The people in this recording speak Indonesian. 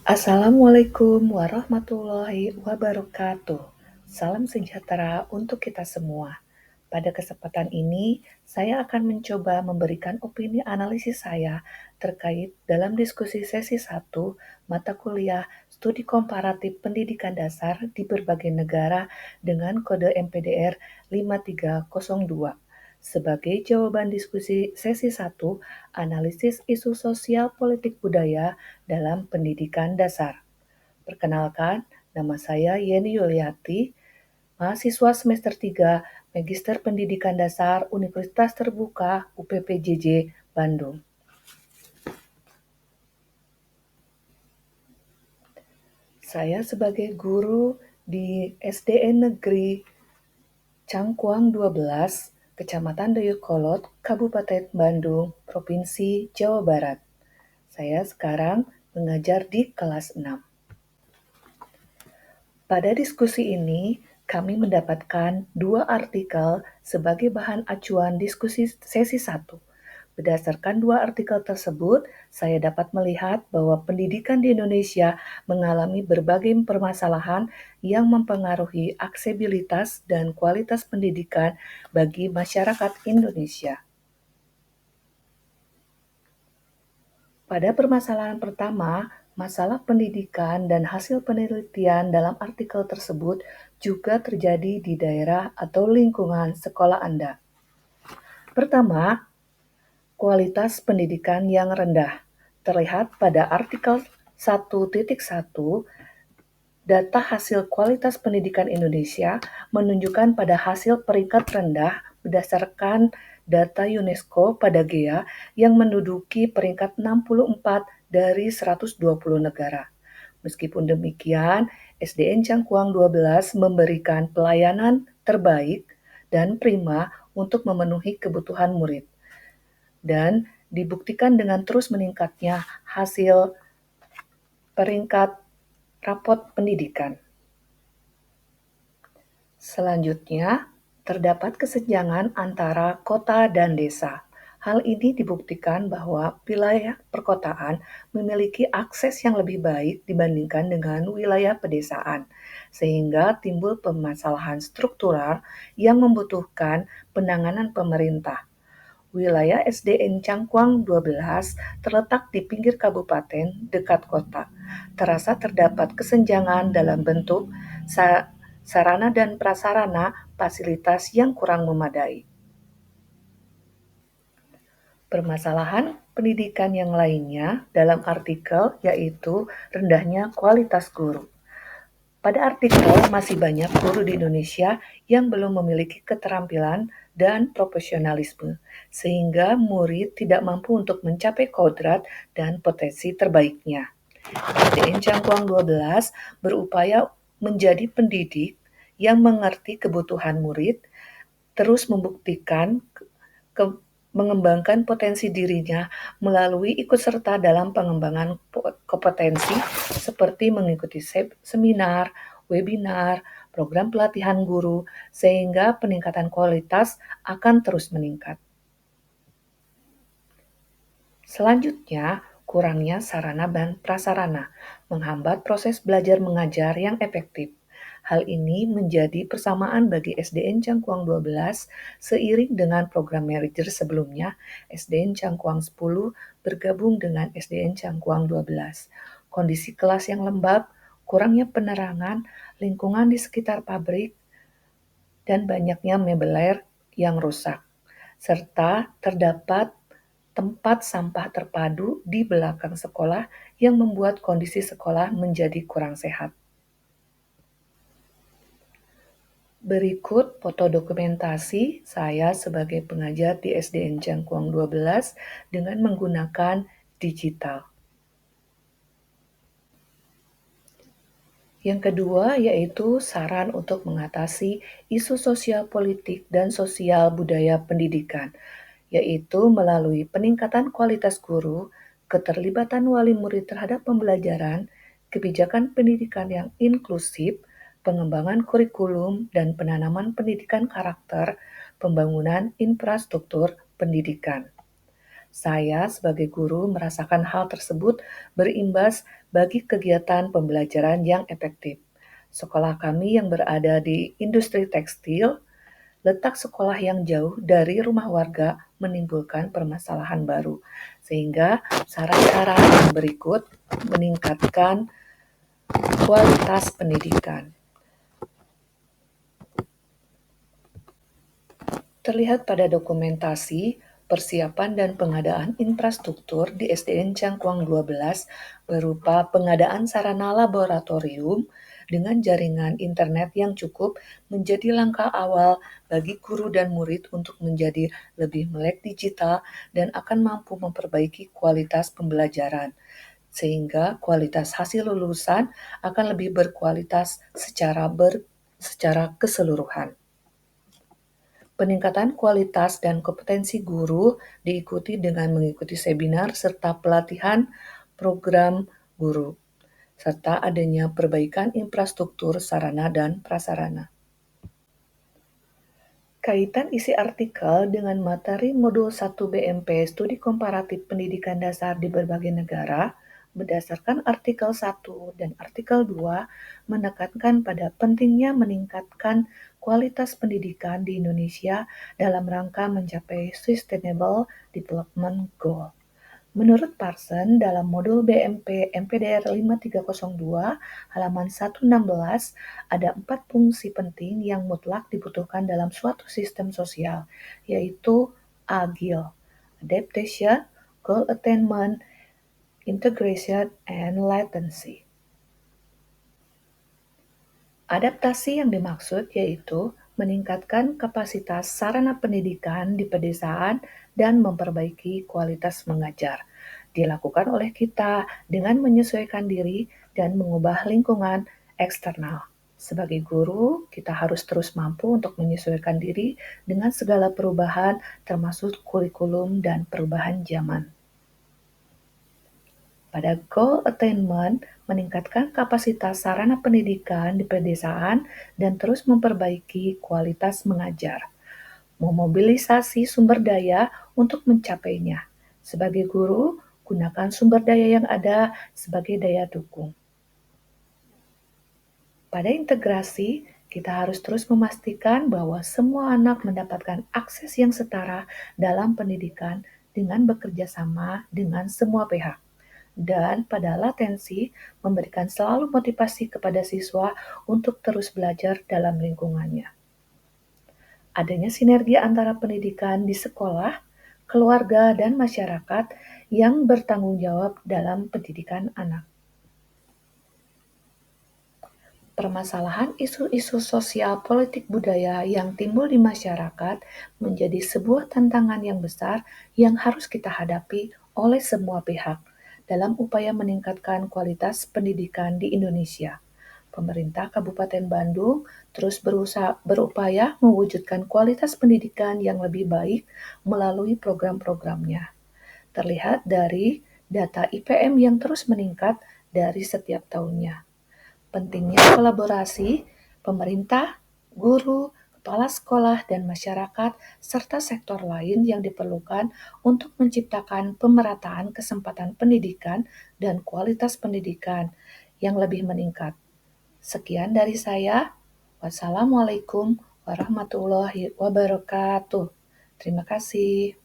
Assalamualaikum warahmatullahi wabarakatuh. Salam sejahtera untuk kita semua. Pada kesempatan ini, saya akan mencoba memberikan opini analisis saya terkait dalam diskusi sesi 1 mata kuliah Studi Komparatif Pendidikan Dasar di berbagai negara dengan kode MPDR 5302. Sebagai jawaban diskusi sesi 1, analisis isu sosial politik budaya dalam pendidikan dasar. Perkenalkan, nama saya Yeni Yuliati, mahasiswa semester 3, Magister Pendidikan Dasar Universitas Terbuka UPPJJ Bandung. Saya sebagai guru di SDN Negeri Cangkuang 12, Kecamatan Dayakolot, Kabupaten Bandung, Provinsi Jawa Barat. Saya sekarang mengajar di kelas 6. Pada diskusi ini, kami mendapatkan 2 artikel sebagai bahan acuan diskusi sesi 1. Berdasarkan 2 artikel tersebut, saya dapat melihat bahwa pendidikan di Indonesia mengalami berbagai permasalahan yang mempengaruhi aksesibilitas dan kualitas pendidikan bagi masyarakat Indonesia. Pada permasalahan pertama, masalah pendidikan dan hasil penelitian dalam artikel tersebut juga terjadi di daerah atau lingkungan sekolah Anda. Pertama, kualitas pendidikan yang rendah. Terlihat pada artikel 1.1, data hasil kualitas pendidikan Indonesia menunjukkan pada hasil peringkat rendah berdasarkan data UNESCO pada GEA yang menduduki peringkat 64 dari 120 negara. Meskipun demikian, SDN Cangkuang 12 memberikan pelayanan terbaik dan prima untuk memenuhi kebutuhan murid. Dan dibuktikan dengan terus meningkatnya hasil peringkat rapot pendidikan. Selanjutnya, terdapat kesenjangan antara kota dan desa. Hal ini dibuktikan bahwa wilayah perkotaan memiliki akses yang lebih baik dibandingkan dengan wilayah pedesaan, sehingga timbul permasalahan struktural yang membutuhkan penanganan pemerintah. Wilayah SDN Cangkuang 12 terletak di pinggir kabupaten dekat kota. Terasa terdapat kesenjangan dalam bentuk sarana dan prasarana fasilitas yang kurang memadai. Permasalahan pendidikan yang lainnya dalam artikel yaitu rendahnya kualitas guru. Pada artikel, masih banyak guru di Indonesia yang belum memiliki keterampilan dan profesionalisme, sehingga murid tidak mampu untuk mencapai kodrat dan potensi terbaiknya. SDN Cangkuang 12 berupaya menjadi pendidik yang mengerti kebutuhan murid, terus membuktikan mengembangkan potensi dirinya melalui ikut serta dalam pengembangan kompetensi seperti mengikuti seminar, webinar, program pelatihan guru, sehingga peningkatan kualitas akan terus meningkat. Selanjutnya, kurangnya sarana dan prasarana menghambat proses belajar mengajar yang efektif. Hal ini menjadi persamaan bagi SDN Cangkuang 12 seiring dengan program manajer sebelumnya, SDN Cangkuang 10 bergabung dengan SDN Cangkuang 12. Kondisi kelas yang lembab, kurangnya penerangan, lingkungan di sekitar pabrik, dan banyaknya mebeler yang rusak, serta terdapat tempat sampah terpadu di belakang sekolah yang membuat kondisi sekolah menjadi kurang sehat. Berikut foto dokumentasi saya sebagai pengajar di SDN Cangkuang 12 dengan menggunakan digital. Yang kedua yaitu saran untuk mengatasi isu sosial politik dan sosial budaya pendidikan, yaitu melalui peningkatan kualitas guru, keterlibatan wali murid terhadap pembelajaran, kebijakan pendidikan yang inklusif, pengembangan kurikulum, dan penanaman pendidikan karakter, pembangunan infrastruktur pendidikan. Saya sebagai guru merasakan hal tersebut berimbas bagi kegiatan pembelajaran yang efektif. Sekolah kami yang berada di industri tekstil, letak sekolah yang jauh dari rumah warga menimbulkan permasalahan baru, sehingga saran-saran yang berikut meningkatkan kualitas pendidikan. Terlihat pada dokumentasi, persiapan dan pengadaan infrastruktur di SDN Cangkuang 12 berupa pengadaan sarana laboratorium dengan jaringan internet yang cukup menjadi langkah awal bagi guru dan murid untuk menjadi lebih melek digital dan akan mampu memperbaiki kualitas pembelajaran, sehingga kualitas hasil lulusan akan lebih berkualitas secara keseluruhan. Peningkatan kualitas dan kompetensi guru diikuti dengan mengikuti seminar serta pelatihan program guru, serta adanya perbaikan infrastruktur sarana dan prasarana. Kaitan isi artikel dengan materi modul 1 BMP Studi Komparatif Pendidikan Dasar di berbagai negara, berdasarkan artikel 1 dan artikel 2 menekankan pada pentingnya meningkatkan kualitas pendidikan di Indonesia dalam rangka mencapai Sustainable Development Goal. Menurut Parson, dalam modul BMP MPDR 5302 halaman 116 ada 4 fungsi penting yang mutlak dibutuhkan dalam suatu sistem sosial, yaitu agile, adaptation, goal attainment, integration, and latency. Adaptasi yang dimaksud yaitu meningkatkan kapasitas sarana pendidikan di pedesaan dan memperbaiki kualitas mengajar. Dilakukan oleh kita dengan menyesuaikan diri dan mengubah lingkungan eksternal. Sebagai guru, kita harus terus mampu untuk menyesuaikan diri dengan segala perubahan termasuk kurikulum dan perubahan zaman. Pada goal attainment, meningkatkan kapasitas sarana pendidikan di pedesaan dan terus memperbaiki kualitas mengajar. Memobilisasi sumber daya untuk mencapainya. Sebagai guru, gunakan sumber daya yang ada sebagai daya dukung. Pada integrasi, kita harus terus memastikan bahwa semua anak mendapatkan akses yang setara dalam pendidikan dengan bekerja sama dengan semua pihak. Dan pada latensi, memberikan selalu motivasi kepada siswa untuk terus belajar dalam lingkungannya. Adanya sinergi antara pendidikan di sekolah, keluarga, dan masyarakat yang bertanggung jawab dalam pendidikan anak. Permasalahan isu-isu sosial politik budaya yang timbul di masyarakat menjadi sebuah tantangan yang besar yang harus kita hadapi oleh semua pihak dalam upaya meningkatkan kualitas pendidikan di Indonesia. Pemerintah Kabupaten Bandung terus berupaya mewujudkan kualitas pendidikan yang lebih baik melalui program-programnya. Terlihat dari data IPM yang terus meningkat dari setiap tahunnya. Pentingnya kolaborasi pemerintah, guru, kepala sekolah, dan masyarakat, serta sektor lain yang diperlukan untuk menciptakan pemerataan kesempatan pendidikan dan kualitas pendidikan yang lebih meningkat. Sekian dari saya. Wassalamualaikum warahmatullahi wabarakatuh. Terima kasih.